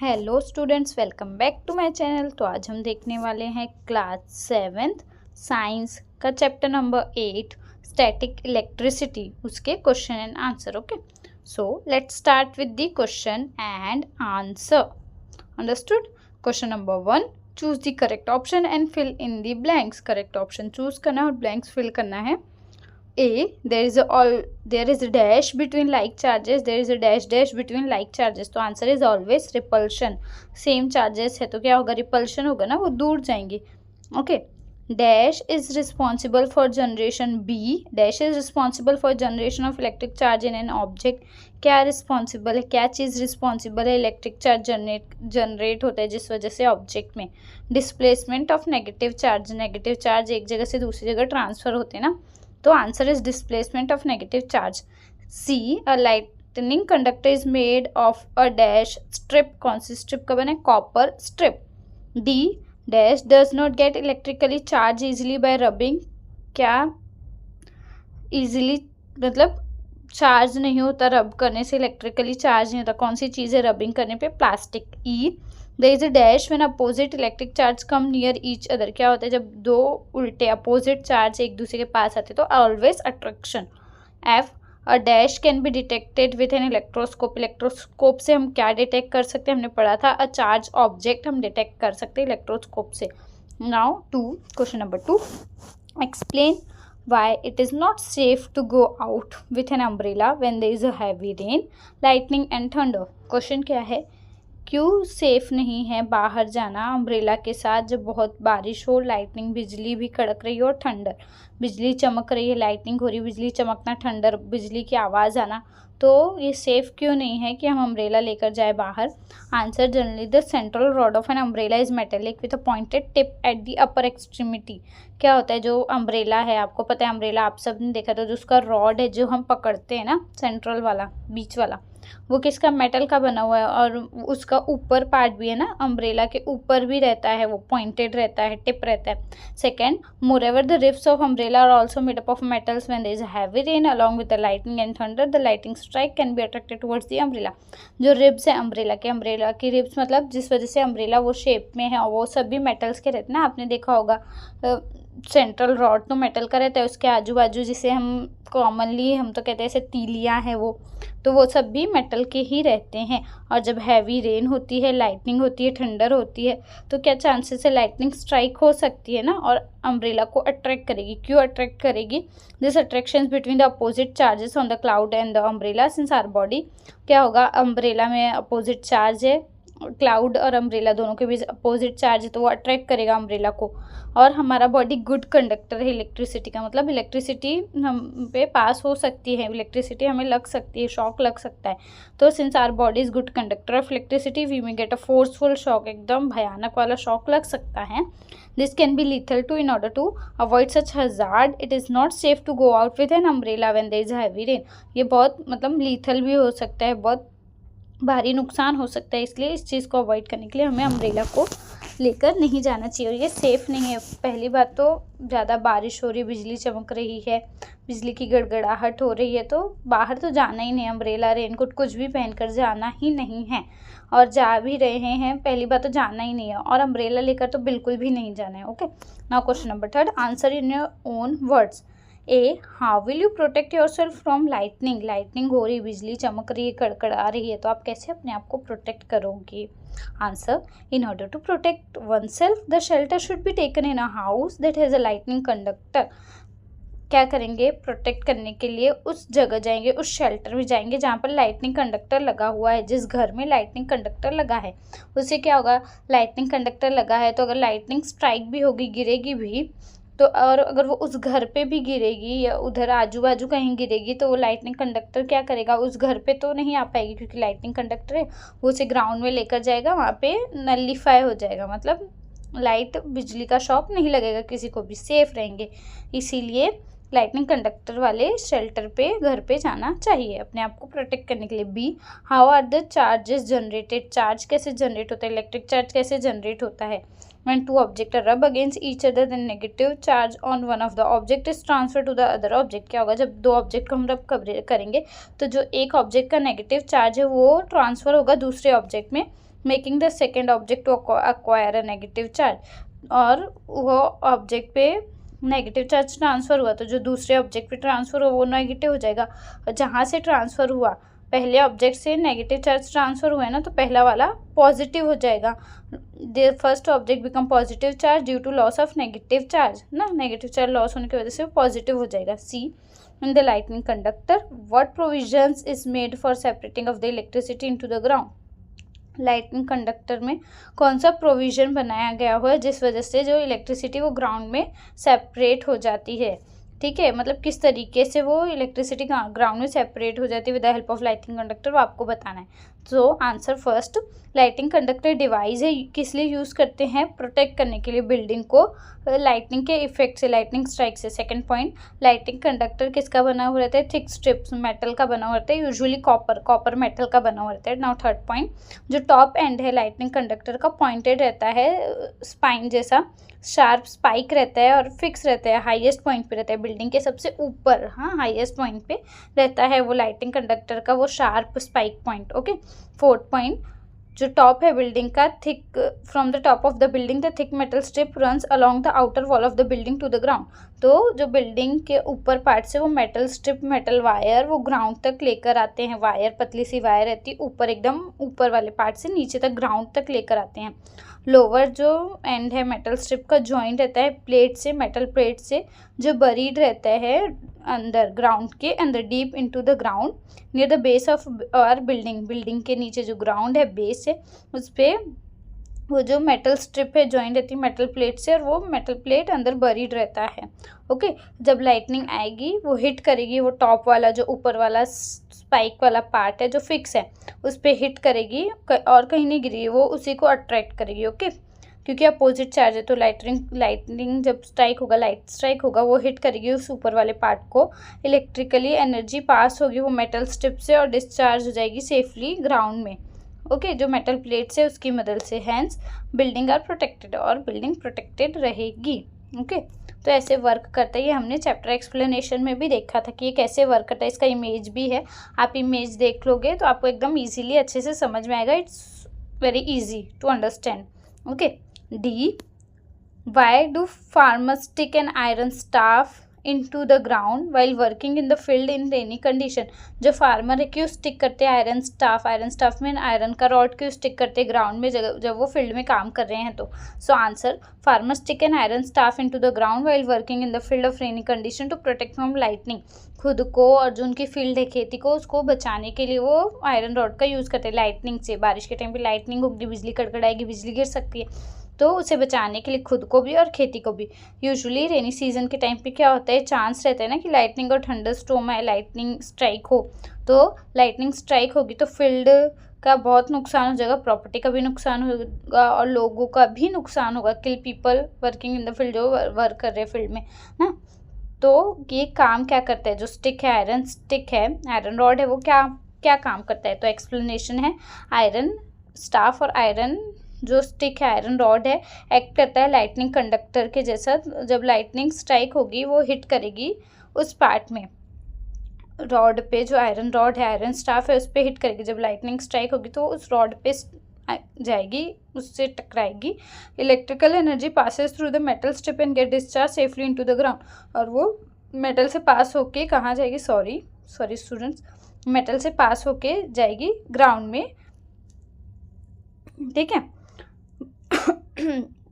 Hello students, welcome back to my channel. तो आज हम देखने वाले हैं क्लास 7th साइंस का चैप्टर नंबर 8 स्टैटिक इलेक्ट्रिसिटी, उसके question and answer. Okay, so let's start with the question and answer. Understood? Question number 1, choose the correct option and fill in the blanks. Correct option choose करना है और blanks fill करना है। A, there is a dash between like charges, there is a dash between like charges, तो answer is always repulsion. Same charges है तो क्या होगा, रिपल्शन होगा ना, वो दूर जाएंगे। Okay, dash is responsible for generation, B dash is responsible for generation of electric charge in an object. क्या रिस्पॉन्सिबल है, क्या चीज़ रिस्पॉन्सिबल है, इलेक्ट्रिक चार्ज जनरेट होता है जिस वजह से ऑब्जेक्ट में। डिस्प्लेसमेंट ऑफ नेगेटिव चार्ज एक जगह से दूसरी जगह ट्रांसफर होते हैं ना, तो answer is displacement of negative charge. C, a lightning conductor is made of a dash strip. कौन सी स्ट्रिप का बने, copper strip. D, dash does not get electrically charge easily by rubbing. क्या इजिली मतलब चार्ज नहीं होता, रब करने से इलेक्ट्रिकली चार्ज नहीं होता। कौन सी चीज़ है रबिंग करने पे, plastic. E, there is a dash when opposite electric charge come near each other. क्या होता है जब दो उल्टे अपोजिट चार्ज एक दूसरे के पास आते तो always attraction. F, a dash can be detected with an electroscope. Electroscope से हम क्या डिटेक्ट कर सकते हैं, हमने पढ़ा था अ चार्ज ऑब्जेक्ट हम डिटेक्ट कर सकते हैं इलेक्ट्रोस्कोप से। Now question number 2, explain why it is not safe to go out with an umbrella when there is a heavy rain, lightning and thunder। Question क्या है, क्यों सेफ नहीं है बाहर जाना अम्ब्रेला के साथ जब बहुत बारिश हो, लाइटनिंग बिजली भी कड़क रही हो और ठंडर बिजली चमक रही है, लाइटनिंग हो रही है, बिजली चमकना, ठंडर बिजली की आवाज़ आना, तो ये सेफ़ क्यों नहीं है कि हम अम्ब्रेला लेकर जाए बाहर। Answer, generally the central rod of an umbrella is metallic with a pointed tip at the upper extremity. क्या होता है, जो अम्ब्रेला है, आपको पता है अम्ब्रेला आप सब ने देखा था, जो उसका रॉड है जो हम पकड़ते हैं ना, सेंट्रल वाला बीच वाला, वो किसका, मेटल का बना हुआ है। और उसका ऊपर पार्ट भी है ना, अम्ब्रेला के ऊपर भी रहता है, वो पॉइंटेड रहता है, टिप रहता है। Second, moreover the ribs of umbrella are also made up of metals when there is heavy rain along with the lightning and thunder the lightning strike can be attracted towards the umbrella. जो ribs है umbrella की ribs मतलब जिस वजह से umbrella वो shape में है, और वो सब भी मेटल्स के रहते हैं ना, आपने देखा होगा। सेंट्रल रॉड तो मेटल का रहता है, उसके आजू बाजू जिसे हम कॉमनली हम तो कहते हैं ऐसे तीलियाँ हैं वो, तो वो सब भी मेटल के ही रहते हैं। और जब हैवी रेन होती है, लाइटनिंग होती है, ठंडर होती है, तो क्या चांसेस है, लाइटनिंग स्ट्राइक हो सकती है ना, और अम्ब्रेला को अट्रैक्ट करेगी। क्यों अट्रैक्ट करेगी, this attraction between the opposite charges on the cloud and the umbrella since our body. क्या होगा, अम्ब्रेला में अपोजिट चार्ज है, क्लाउड और अम्ब्रेला दोनों के बीच अपोजिट चार्ज है, तो वो अट्रैक्ट करेगा अम्ब्रेला को। और हमारा बॉडी गुड कंडक्टर है इलेक्ट्रिसिटी का, मतलब इलेक्ट्रिसिटी हम पे पास हो सकती है, इलेक्ट्रिसिटी हमें लग सकती है, शॉक लग सकता है। तो since our body is good conductor of electricity we may get a forceful shock, एकदम भयानक वाला शॉक लग सकता है। This can be lethal too, in order to avoid such hazard it is not safe to go out with an umbrella when there is heavy rain. ये बहुत मतलब lethal भी हो सकता है, बहुत भारी नुकसान हो सकता है, इसलिए इस चीज़ को अवॉइड करने के लिए हमें अम्ब्रेला को लेकर नहीं जाना चाहिए। और ये सेफ़ नहीं है। पहली बात तो ज़्यादा बारिश हो रही, बिजली चमक रही है, बिजली की गड़गड़ाहट हो रही है, तो बाहर तो जाना ही नहीं, अम्ब्रेला रेनकोट कुछ भी पहनकर जाना ही नहीं है। और जा भी रहे हैं, पहली बात तो जाना ही नहीं है, और अम्ब्रेला लेकर तो बिल्कुल भी नहीं जाना है। Okay, now question number 3, answer in your own words. A, how will you protect your self from lightning. Lightning हो रही, बिजली चमक रही है, कड़कड़ा रही है, तो आप कैसे अपने आप को प्रोटेक्ट करोगे। Answer, in order to protect oneself the shelter should be taken in a house that has a lightning conductor. क्या करेंगे, प्रोटेक्ट करने के लिए उस जगह जाएंगे, उस शेल्टर में जाएंगे जहाँ पर लाइटनिंग कंडक्टर लगा हुआ है। जिस घर में लाइटनिंग कंडक्टर लगा है उससे क्या होगा, लाइटनिंग कंडक्टर लगा है तो अगर लाइटनिंग स्ट्राइक भी होगी, गिरेगी भी, तो और अगर वो उस घर पे भी गिरेगी या उधर आजू बाजू कहीं गिरेगी, तो वो लाइटनिंग कंडक्टर क्या करेगा, उस घर पे तो नहीं आ पाएगी, क्योंकि लाइटनिंग कंडक्टर है, वो उसे ग्राउंड में लेकर जाएगा, वहाँ पे नलीफाई हो जाएगा, मतलब लाइट बिजली का शॉक नहीं लगेगा, किसी को भी सेफ रहेंगे। इसीलिए लाइटनिंग कंडक्टर वाले शेल्टर पे, घर पे जाना चाहिए अपने आप को प्रोटेक्ट करने के लिए। B, how are the charges generated. Charge कैसे जनरेट होता है, इलेक्ट्रिक चार्ज कैसे जनरेट होता है। When two objects are rub against each other, then negative charge on one of the object is transferred to the other object। क्या होगा, जब दो ऑब्जेक्ट को हम रब करेंगे तो जो एक ऑब्जेक्ट का नेगेटिव चार्ज है वो ट्रांसफ़र होगा दूसरे ऑब्जेक्ट में, making the second object to acquire a negative charge, और वो ऑब्जेक्ट पे नेगेटिव चार्ज ट्रांसफ़र हुआ तो जो दूसरे ऑब्जेक्ट पे ट्रांसफ़र हुआ वो नेगेटिव हो जाएगा, और जहाँ से ट्रांसफ़र हुआ पहले ऑब्जेक्ट से नेगेटिव चार्ज ट्रांसफ़र हुआ है ना, तो पहला वाला पॉजिटिव हो जाएगा। The first object become positive charge due to loss of negative charge ना, नेगेटिव चार्ज लॉस होने की वजह से वो पॉजिटिव हो जाएगा। See in the lightning conductor what provisions is made for separating of the electricity into the ground, lightning conductor में कौन सा प्रोविज़न बनाया गया हुआ है जिस वजह से जो इलेक्ट्रिसिटी वो ग्राउंड में सेपरेट हो जाती है। ठीक है, मतलब किस तरीके से वो इलेक्ट्रिसिटी ग्राउंड में सेपरेट हो जाती है with the help of lightning conductor, वो आपको बताना है। तो answer first, lighting conductor device है, किस लिए यूज़ करते हैं, प्रोटेक्ट करने के लिए बिल्डिंग को लाइटनिंग के इफेक्ट से, लाइटनिंग स्ट्राइक से। सेकंड पॉइंट, लाइटिंग कंडक्टर किसका बना हुआ रहता है, थिक स्ट्रिप्स मेटल का बना हुआ रहता है, यूजुअली कॉपर मेटल का बना हुआ रहता है। नाउ थर्ड पॉइंट, जो टॉप एंड है लाइटनिंग कंडक्टर का पॉइंटेड रहता है, स्पाइन जैसा शार्प स्पाइक रहता है और फिक्स रहता है, हाईएस्ट पॉइंट पे रहता है बिल्डिंग के सबसे ऊपर, हाँ हाईएस्ट पॉइंट पे रहता है वो लाइटिंग कंडक्टर का वो sharp spike point. Okay, fourth point, जो टॉप है बिल्डिंग का, thick from the top of the building the thick metal strip runs along the outer wall of the building to the ground, तो जो building के ऊपर part से वो metal strip metal wire वो ग्राउंड तक लेकर आते हैं, वायर पतली सी वायर रहती है ऊपर, एकदम ऊपर वाले पार्ट से नीचे तक ग्राउंड तक लेकर आते हैं। लोअर जो एंड है मेटल स्ट्रिप का जॉइंट रहता है प्लेट से, मेटल प्लेट से जो बरीड रहता है अंदर ग्राउंड के अंदर, deep into the ground near the base of और बिल्डिंग के नीचे जो ग्राउंड है बेस है उस पर वो जो मेटल स्ट्रिप है जॉइंट रहती है मेटल प्लेट से, और वो मेटल प्लेट अंदर बरीड रहता है। ओके, जब लाइटनिंग आएगी वो हिट करेगी वो टॉप वाला जो ऊपर वाला स्पाइक वाला पार्ट है जो फिक्स है उस पर हिट करेगी और कहीं नहीं गिरेगी, वो उसी को अट्रैक्ट करेगी। ओके, क्योंकि अपोजिट चार्ज है तो लाइटनिंग जब स्ट्राइक होगा, लाइट स्ट्राइक होगा, वो हिट करेगी उस ऊपर वाले पार्ट को, इलेक्ट्रिकली एनर्जी पास होगी वो मेटल स्ट्रिप से और डिस्चार्ज हो जाएगी सेफली ग्राउंड में। ओके, जो मेटल प्लेट्स है उसकी मदद से, हैंस बिल्डिंग आर प्रोटेक्टेड, और बिल्डिंग प्रोटेक्टेड रहेगी। ओके, तो ऐसे वर्क करता है, ये हमने चैप्टर एक्सप्लेनेशन में भी देखा था कि ये कैसे वर्क करता है, इसका इमेज भी है, आप इमेज देख लोगे तो आपको एकदम ईजीली अच्छे से समझ में आएगा, it's very easy to understand. Okay, D, why do farmers stick an iron staff into the ground while working in the field in rainy condition, जो फार्मर है क्यों स्टिक करते हैं आयरन स्टाफ में आयरन का रॉड क्यों stick करते हैं ग्राउंड में जब वो फील्ड में काम कर रहे हैं तो। So answer, farmer stick an iron staff into the ground while working in the field of rainy condition to protect from lightning, खुद को और जो उनकी फील्ड है खेती को उसको बचाने के लिए वो आयरन रॉड का यूज़ करते हैं लाइटनिंग से। बारिश के टाइम पे लाइटनिंग होगी, बिजली कड़कड़ाएगी, बिजली गिर सकती है, तो उसे बचाने के लिए खुद को भी और खेती को भी। यूजुअली रेनी सीजन के टाइम पे क्या होता है, चांस रहता है ना कि लाइटनिंग और थंडर स्टॉर्म है, लाइटनिंग स्ट्राइक हो, तो लाइटनिंग स्ट्राइक होगी तो फील्ड का बहुत नुकसान हो जाएगा, प्रॉपर्टी का भी नुकसान होगा और लोगों का भी नुकसान होगा, kill people working in the field, जो वर्क कर रहे हैं फील्ड में ना। तो ये काम क्या करता है, जो स्टिक है आयरन स्टिक है, आयरन रॉड है, वो क्या क्या काम करता है, तो एक्सप्लेनेशन है, आयरन स्टाफ और आयरन जो स्टिक है आयरन रॉड है एक्ट करता है लाइटनिंग कंडक्टर के जैसा, जब लाइटनिंग स्ट्राइक होगी वो हिट करेगी उस पार्ट में, रॉड पे जो आयरन रॉड है आयरन स्टाफ है उस पर हिट करेगी, जब लाइटनिंग स्ट्राइक होगी तो उस रॉड पे जाएगी, उससे टकराएगी, electrical energy passes through the metal strip and get discharge safely into the ground, और वो मेटल से पास होके कहाँ जाएगी, सॉरी स्टूडेंट्स, मेटल से पास होके जाएगी ग्राउंड में। ठीक है,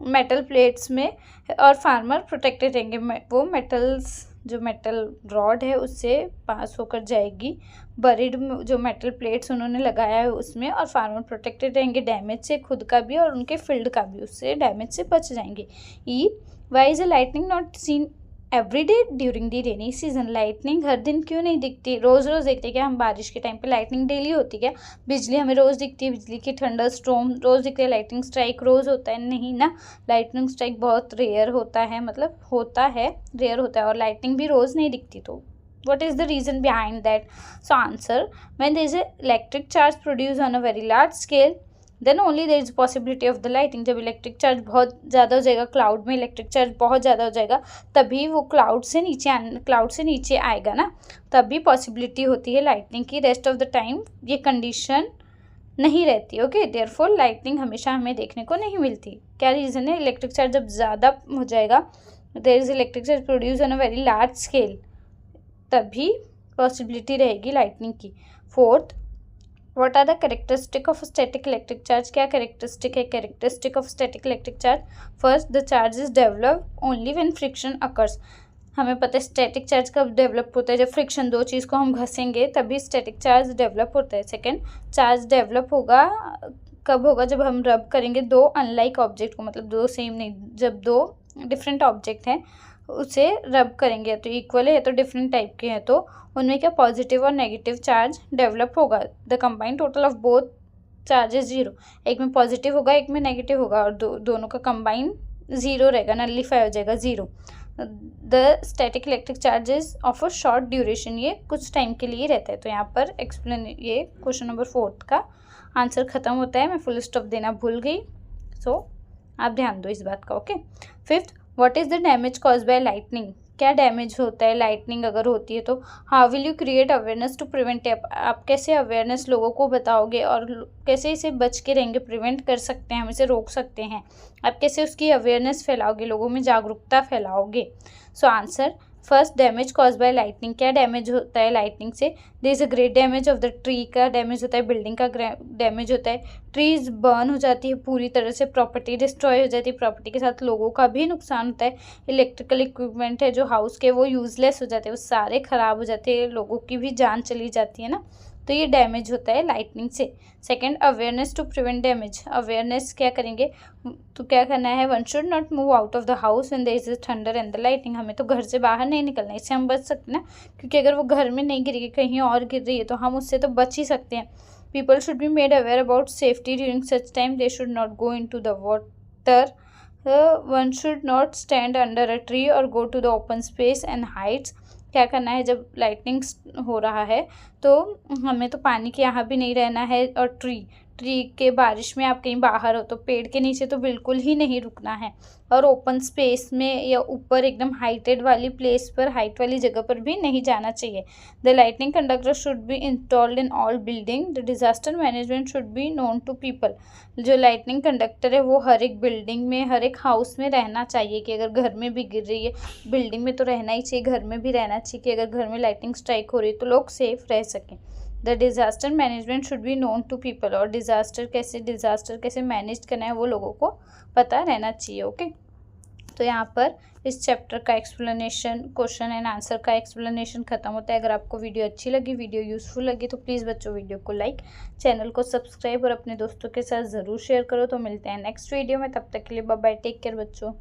मेटल प्लेट्स में, और फार्मर प्रोटेक्टेड रहेंगे, वो मेटल्स जो मेटल रॉड है उससे पास होकर जाएगी, बरीड जो मेटल प्लेट्स उन्होंने लगाया है उसमें, और फार्मर प्रोटेक्टेड रहेंगे डैमेज से, खुद का भी और उनके फील्ड का भी, उससे डैमेज से बच जाएंगे। E, why is a lightning not seen every day during the rainy season, lightning हर दिन क्यों नहीं दिखती, रोज़ देखते क्या हम, बारिश के टाइम पे लाइटनिंग डेली होती क्या, बिजली हमें रोज़ दिखती है, बिजली की थंडर स्टॉर्म रोज़ दिखती है, लाइटनिंग स्ट्राइक रोज़ होता है, नहीं ना, लाइटनिंग स्ट्राइक बहुत रेयर होता है, मतलब होता है रेयर होता है, और लाइटनिंग भी रोज़ नहीं दिखती, तो what is the reason behind that? So answer, when there is a electric charge produced on a very large scale, then only there is possibility of the lighting, जब इलेक्ट्रिक चार्ज बहुत ज़्यादा हो जाएगा, cloud में electric charge बहुत ज़्यादा हो जाएगा, तभी वो क्लाउड से नीचे आएगा ना, तभी पॉसिबिलिटी होती है लाइटनिंग की। रेस्ट ऑफ द टाइम ये कंडीशन नहीं रहती। ओके, देयरफॉर लाइटनिंग हमेशा हमें देखने को नहीं मिलती। क्या रीज़न है? इलेक्ट्रिक चार्ज जब ज़्यादा हो जाएगा, there is electric charge produce on a very large scale, तभी पॉसिबिलिटी रहेगी लाइटनिंग की। Fourth, what are the characteristic of static electric charge? क्या कैरेक्टरिस्टिक है characteristic of static electric charge? First, the charge is develop only when friction occurs. हमें पता है static charge कब develop होता है? जब फ्रिक्शन, दो चीज़ को हम घसेंगे तभी स्टैटिक चार्ज डेवलप होता है। सेकेंड, चार्ज डेवलप होगा कब होगा? जब हम रब करेंगे दो अनलाइक ऑब्जेक्ट को, मतलब दो सेम नहीं, जब दो डिफरेंट ऑब्जेक्ट हैं उसे रब करेंगे, तो इक्वल है तो डिफरेंट टाइप के हैं, तो उनमें क्या पॉजिटिव और नेगेटिव चार्ज डेवलप होगा। The combined total of both charges zero, एक में पॉजिटिव होगा एक में नेगेटिव होगा, और दोनों का कंबाइन जीरो रहेगा, नलिफाई हो जाएगा, zero. The static electric charges of a short duration, ये कुछ टाइम के लिए रहता है। तो यहाँ पर एक्सप्लेन, ये क्वेश्चन नंबर 4 का आंसर खत्म होता है। मैं फुल स्टॉप देना भूल गई, सो आप ध्यान दो इस बात का। Okay. Fifth, what is the damage cause by lightning? क्या डैमेज होता है लाइटनिंग अगर होती है तो? How will you create awareness to prevent it? आप कैसे अवेयरनेस लोगों को बताओगे और कैसे इसे बच के रहेंगे, प्रिवेंट कर सकते हैं, हम इसे रोक सकते हैं। आप कैसे उसकी अवेयरनेस फैलाओगे, लोगों में जागरूकता फैलाओगे? So answer, first, damage cause by lightning. क्या डैमेज होता है लाइटनिंग से? There is a great damage of the tree, का डैमेज होता है, बिल्डिंग का डैमेज होता है, ट्रीज बर्न हो जाती है पूरी तरह से, प्रॉपर्टी डिस्ट्रॉय हो जाती है, प्रॉपर्टी के साथ लोगों का भी नुकसान होता है, इलेक्ट्रिकल इक्विपमेंट है जो हाउस के वो यूजलेस हो जाते हैं, वो सारे ख़राब हो जाते हैं, लोगों की भी जान चली जाती है ना, तो ये डैमेज होता है लाइटनिंग से। Second, awareness to prevent damage. Awareness क्या करेंगे तो क्या करना है? One should not move out of the house when there is thunder and the lightning. हमें तो घर से बाहर नहीं निकलना है, इससे हम बच सकते हैं ना, क्योंकि अगर वो घर में नहीं गिरेगी कहीं और गिर रही है तो हम उससे तो बच ही सकते हैं। People should be made aware about safety during such time, they should not go in to the water, one should not stand under a tree और go to the open space and heights. क्या करना है? जब lightning हो रहा है तो हमें तो पानी के यहाँ भी नहीं रहना है, और ट्री के बारिश में आप कहीं बाहर हो तो पेड़ के नीचे तो बिल्कुल ही नहीं रुकना है, और ओपन स्पेस में या ऊपर एकदम हाइटेड वाली प्लेस पर, हाइट वाली जगह पर भी नहीं जाना चाहिए। The lightning conductor should be installed in all building, the disaster management should be known to people. जो लाइटनिंग कंडक्टर है वो हर एक बिल्डिंग में, हर एक हाउस में रहना चाहिए, कि अगर घर में भी गिर रही है, बिल्डिंग में तो रहना ही चाहिए, घर में भी रहना चाहिए, कि अगर घर में लाइटनिंग स्ट्राइक हो रही है तो लोग सेफ रह सकें। The disaster management should be known to people, और डिज़ास्टर कैसे मैनेज करना है वो लोगों को पता रहना चाहिए। ओके, तो यहाँ पर इस चैप्टर का एक्सप्लेनेशन, क्वेश्चन एंड आंसर का एक्सप्लेनेशन खत्म होता है। अगर आपको वीडियो अच्छी लगी, वीडियो यूजफुल लगी, तो प्लीज़ बच्चों वीडियो को लाइक, चैनल को सब्सक्राइब और अपने दोस्तों के साथ ज़रूर शेयर करो। तो मिलते हैं नेक्स्ट वीडियो में, तब तक के लिए बाय बाय, टेक केयर बच्चों।